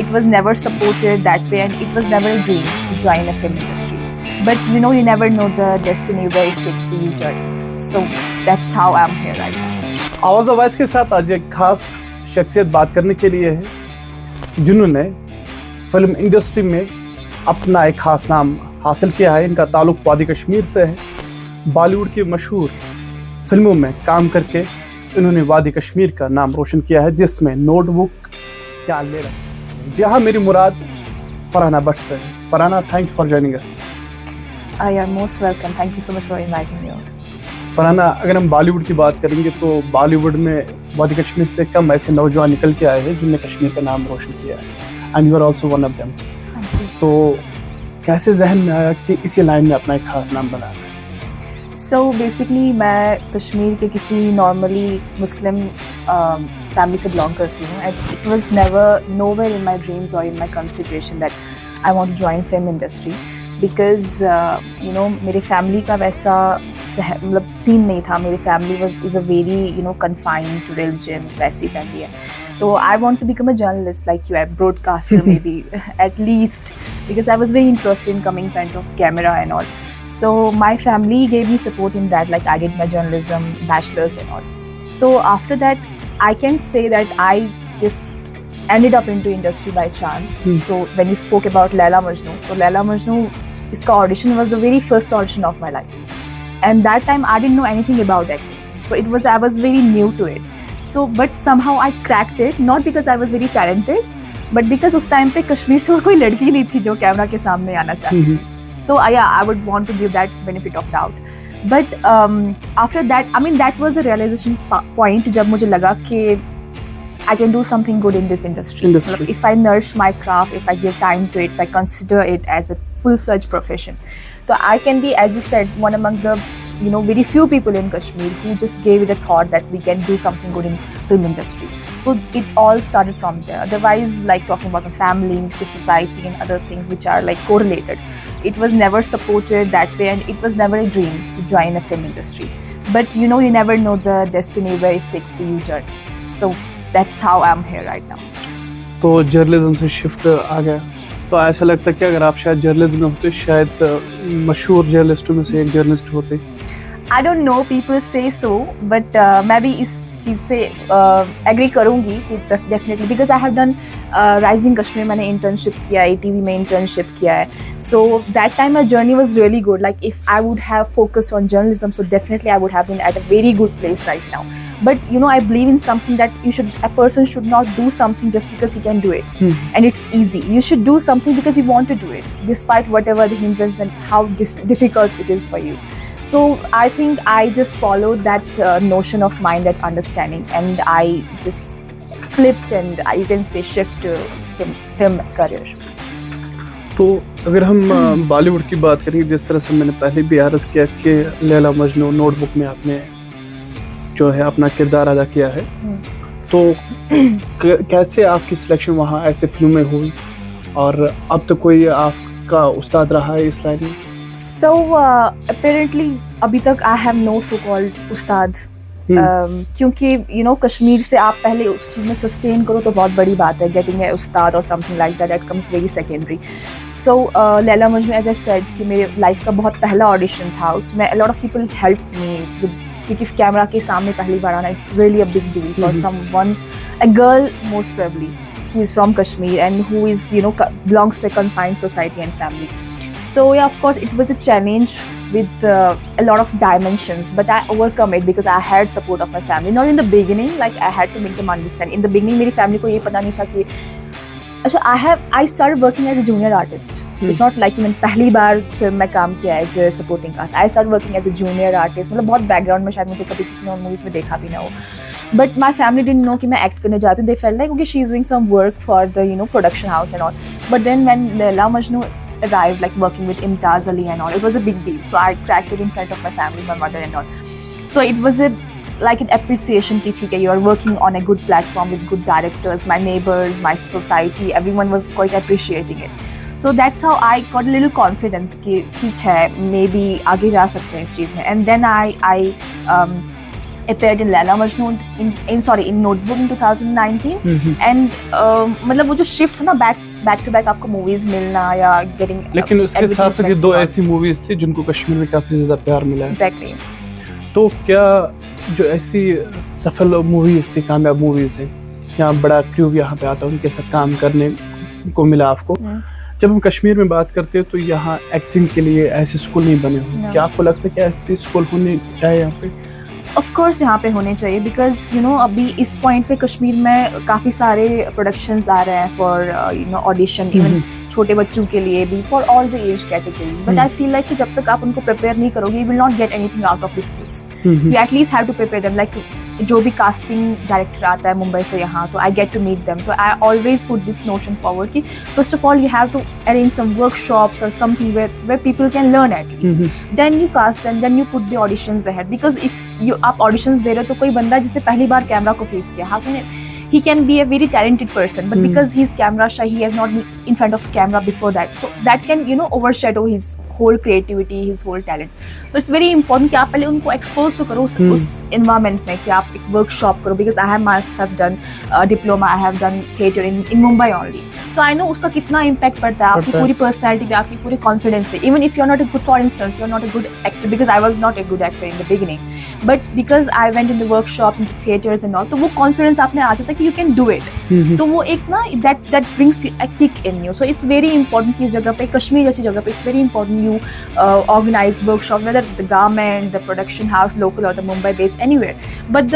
it was never supported that way, and it was never a dream to join a film industry. But you know, you never know the destiny where it takes the U-turn. So that's how I'm here right now. आवाज़ आवाज़ के साथ आज एक खास शख्सियत बात करने के लिए है जिन्होंने फिल्म इंडस्ट्री में अपना एक खास नाम हासिल किया है। इनका ताल्लुक वादी कश्मीर से है। बॉलीवुड की मशहूर फिल्मों में काम करके इन्होंने वादी कश्मीर का नाम रोशन किया है, जिसमें नोटबुक क्या ले रहे। जी हाँ, मेरी मुराद फरहाना भट्ट से है। Farhana, thank you for joining us. You are most welcome. Thank you so much for inviting me. Farhana, अगर हम बॉलीवुड की बात करेंगे तो बॉलीवुड में वादी कश्मीर से कम ऐसे नौजवान निकल के आए हैं जिनने कश्मीर का नाम रोशन किया है, and you are also one of them. तो कैसे जहन में आया कि इसी लाइन में अपना एक खास नाम बनाना है? So basically मैं कश्मीर के किसी नॉर्मली मुस्लिम फैमिली से बिलोंग करती हूँ, and it was never nowhere in my dreams or in my consideration that I want to join film industry because you know मेरे फैमिली का वैसा मतलब सीन नहीं था। मेरी family is a very you know confined to religion, वैसी family है। तो I want to become a journalist like you, a broadcaster maybe at least, because I was very interested in coming in front of camera and all. So my family gave me support in that, like I did my journalism bachelor's and all. So after that I can say that I just ended up into industry by chance. So when you spoke about Laila Majnu, so Laila Majnu, iska audition was the very first audition of my life, and that time I didn't know anything about acting, so I was very new to it. So but somehow I cracked it, not because I was very talented, but because उस time पे कश्मीर से और कोई लड़की नहीं थी जो camera के सामने आना चाहती। So yeah, I would want to give that benefit of doubt. But after that, I mean, that was the realization point जब मुझे लगा कि I can do something good in this industry. If I nourish my craft, if I give time to it, if I consider it as a full-fledged profession, so I can be, as you said, one among the you know very few people in Kashmir who just gave it a thought that we can do something good in film industry. So it all started from there. Otherwise, like talking about my family, the society, and other things which are like correlated, it was never supported that way, and it was never a dream to join a film industry. But you know, you never know the destiny where it takes the U-turn. So that's how I'm here right now. तो journalism से shift आ गया, तो ऐसा लगता है कि अगर आप शायद जर्नलिज्म में होते शायद मशहूर जर्नलिस्टों में से एक जर्नलिस्ट होते। I don't know, people say so, but मैं भी इस चीज़ से एग्री करूँगी कि definitely, because I have done Rising Kashmir, मैंने internship किया है, ATV में internship किया है, so that time my journey was really good. Like if I would have focused on journalism, so definitely I would have been at a very good place right now. But you know, I believe in something that a person should not do something just because he can do it, and it's easy. You should do something because you want to do it, despite whatever the hindrance and how difficult it is for you. So I think I just followed that notion of mine, that understanding, and I just flipped and you can say shift to film career. तो अगर हम बॉलीवुड की बात करेंगे, जिस तरह से मैंने पहले भी अर्ज किया कि लैला मजनू नोटबुक में आपने जो है अपना किरदार अदा किया है, तो कैसे आपकी सिलेक्शन वहाँ ऐसे फिल्म में हुई, और अब तो कोई आपका उस्ताद रहा है इस लाइन में? So apparently अभी तक I have no so called उस्ताद, क्योंकि you know कश्मीर से आप पहले उस चीज़ में सस्टेन करो तो बहुत बड़ी बात है, getting a Ustad or something like that, that comes very secondary. So Laila Majnu, as I said, कि मेरे लाइफ का बहुत पहला ऑडिशन था, उसमें a lot of people helped me with, क्योंकि कैमरा के सामने पहली बार आना, it's really a big deal for someone, a girl most probably, who is from Kashmir and who is you know belongs to a confined society and family. So yeah, of course it was a challenge with a lot of dimensions, but I overcome it because I had support of my family. Not in the beginning, like I had to make them understand. In the beginning मेरी family को ये पता नहीं था कि अच्छा I started working as a junior artist. It's not like मैंने पहली बार फिल्म में काम किया as a supporting cast. I started working as a junior artist. मतलब बहुत background में शायद मुझे कभी किसी ने और movies में देखा भी ना हो. But my family didn't know कि मैं act करने जाती हूँ. They felt like okay, she's doing some work for the you know production house and all. But then when Laila Majnu arrived, like working with Imtaz Ali and all, it was a big deal. So I cracked it in front of my family, my mother and all. So it was like an appreciation ki theek hai, you are working on a good platform with good directors, my neighbors, my society, everyone was quite appreciating it. So that's how I got a little confidence कि ठीक है maybe आगे जा सकते हैं इस चीज़ में. And then I appeared in Laila Majnu in Notebook in 2019 and मतलब वो जो shift था ना back to back आपको movies मिलना या getting लेकिन उसके साथ साथ ये दो ऐसी मूवीज थी जिनको कश्मीर में काफी ज्यादा प्यार मिला है। Exactly. तो क्या जो ऐसी सफल मूवीज थी, कामयाब मूवीज है, यहाँ बड़ा क्रू यहाँ पे आता है, उनके साथ काम करने को मिला आपको। जब हम कश्मीर में बात करते हैं तो यहाँ एक्टिंग के लिए ऐसे स्कूल नहीं बने हुए, क्या आपको लगता है कि ऐसे स्कूल होने चाहिए यहाँ पे? ऑफ कोर्स यहाँ पे होने चाहिए बिकॉज यू नो अभी इस पॉइंट पे कश्मीर में काफ़ी सारे प्रोडक्शंस आ रहे हैं for you know audition, even छोटे बच्चों के लिए भी, for all the age categories. But I feel like कि जब तक आप उनको प्रिपेयर नहीं करोगे, you will not get anything out of this place. You at least have to prepare them. Like जो भी कास्टिंग डायरेक्टर आता है मुंबई से यहाँ, तो I get to meet them, तो I always put this notion forward कि first of all you have to arrange some workshops और something where people can learn at least, then you cast and then you put the auditions ahead. Because if you आप auditions दे रहे हो तो कोई बंदा जिसने पहली बार कैमरा को फेस किया, how can he can be a very talented person, but because he's camera shy, he has not been in front of camera before that, so that can you know overshadow his whole creativity, his whole talent. So it's very important कि आप पहले उनको expose तो करो उस environment में, कि आप एक workshop करो, because I have myself done diploma, I have done theatre in Mumbai only, so I know उसका कितना impact पड़ता है आपकी पूरी personality पे, आपकी पूरी confidence पे। Even if you're not a good, for instance, you're not a good actor, because I was not a good actor in the beginning, but because I went in the workshops, into theatres and all, तो वो confidence आप में आ जाता है कि you can do it. तो वो एक ना that brings a kick in you. So it's very important कि इस जगह पे, कश्मीर जैसी जगह पे, it's very important you organize workshop, whether the government, the production house, local or the Mumbai base, anywhere. But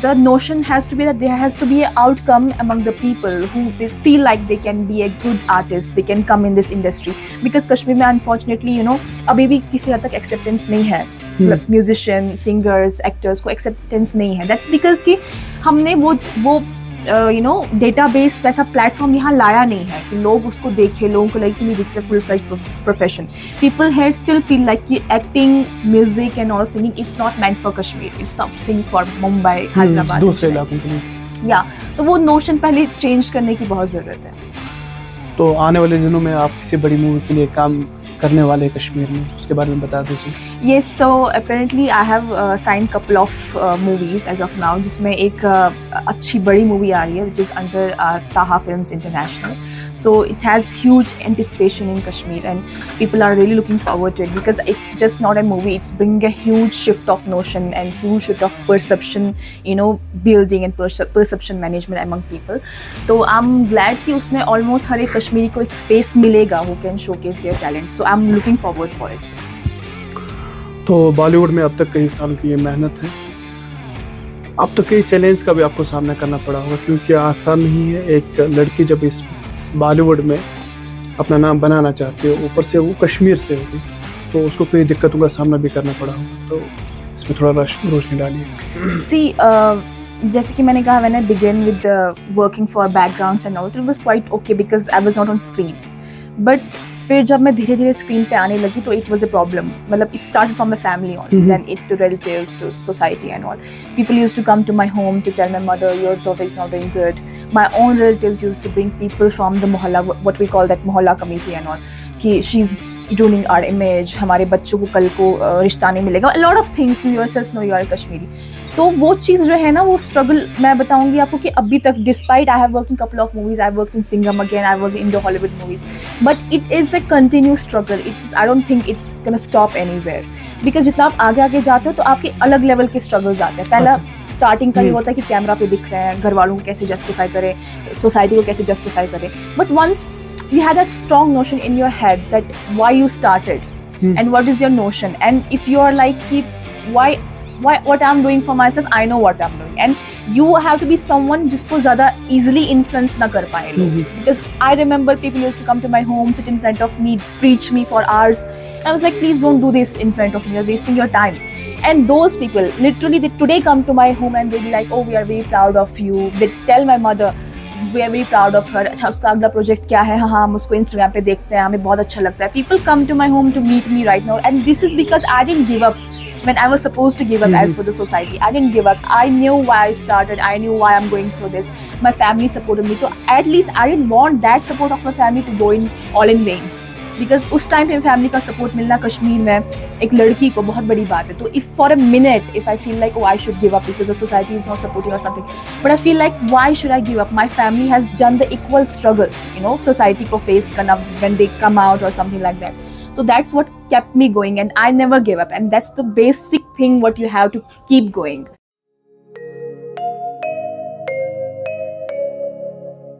the notion has to be that there has to be an outcome among the people who they feel like they can be a good artist, they can come in this industry. Because Kashmir में unfortunately you know अभी भी किसी हद तक acceptance नहीं है, musician, singers, actors को acceptance नहीं है। दैट्स बिकॉज कि हमने वो यू नो डेटाबेस वैसा प्लेटफॉर्म यहाँ लाया नहीं है कि लोग उसको देखें, लोगों को like this is a full fledged profession. People here still feel like कि acting, music and all singing it's not meant for Kashmir, it's something for Mumbai, Hyderabad, दूसरे इलाकों के लिए। या तो वो नोशन पहले चेंज करने की बहुत ज़रूरत है। तो आने वाले दिनों में आप किसी बड़ी मूवी के लिए काम करने वाले कश्मीर में, उसके बारे में बता दीजिए। Yes, so apparently I have signed couple of movies as of now, जिसमें एक अच्छी बड़ी मूवी आ रही है which is under Taha Films International. So it has huge anticipation in Kashmir and people are really looking forward to it because it's just not a movie, it's bringing a huge shift of notion and huge shift of perception, you know, building and perception management among people. So I'm glad कि उसमें almost हर एक कश्मीरी को एक space मिलेगा who can showcase their talent. So I'm looking forward for it. तो बॉलीवुड में अब तक कई साल की ये मेहनत है, अब तो कई चैलेंज का भी आपको सामना करना पड़ा होगा, क्योंकि आसान नहीं है। एक लड़की जब इस बॉलीवुड में अपना नाम बनाना चाहती है, ऊपर से वो कश्मीर से होगी, तो उसको कई दिक्कतों का सामना भी करना पड़ा होगा, तो इसमें थोड़ा रोशनी डालिए। See, जैसे कि मैंने कहा, when I began with working for backgrounds and all, it was quite okay because I was not on screen. But फिर जब मैं धीरे धीरे स्क्रीन पे आने लगी तो इट वॉज अ प्रॉब्लम। मतलब it started from my family on, then it to relatives, to society and all. People used to come to my home to tell my mother your daughter is not doing good. My own relatives used to bring people from the mohalla, what we call that mohalla committee and all, कि she is ruining our image, हमारे बच्चों को कल को रिश्ता नहीं मिलेगा, a lot of things, you yourself know you are Kashmiri. तो वो चीज़ जो है ना, वो स्ट्रगल मैं बताऊंगी आपको कि अभी तक, despite I have worked in couple of movies, I worked in Singham again, I worked in Indo Hollywood movies, but it is a continuous struggle. It's, I don't think it's gonna stop anywhere, because जितना आप आगे आगे जाते हो तो आपके अलग level के स्ट्रगल्स आते हैं। पहला स्टार्टिंग का ये होता है कि कैमरा पे दिख रहे हैं, घर वालों को कैसे जस्टिफाई करें, सोसाइटी को कैसे जस्टिफाई करें, but once you had that strong notion in your head that why you started and what is your notion, and if you are like why what I'm doing for myself, I know what I'm doing, and you have to be someone जिसको ज़्यादा easily influence ना कर पाए लोग, because I remember people used to come to my home, sit in front of me, preach me for hours. I was like, please don't do this in front of me, you're wasting your time. And those people literally, they today come to my home and they be like, oh, we are very proud of you. They tell my mother, we are very proud of her. अच्छा, उसका अगला project क्या है, हाँ हम उसको Instagram पे देखते हैं, हमें बहुत अच्छा लगता है. People come to my home to meet me right now, and this is because I didn't give up when I was supposed to give up as per the society. I didn't give up. I knew why I started. I knew why I'm going through this. My family supported me. So at least I didn't want that support of my family to go in all in vains. Because उस time पे family का support मिलना कश्मीर में एक लड़की को बहुत बड़ी बात है. तो if for a minute if I feel like, oh, I should give up because the society is not supporting or something, but I feel like why should I give up? My family has done the equal struggle, you know, society ko face karna when they come out or something like that. So that's what kept me going, and I never gave up, and that's the basic thing what you have to keep going.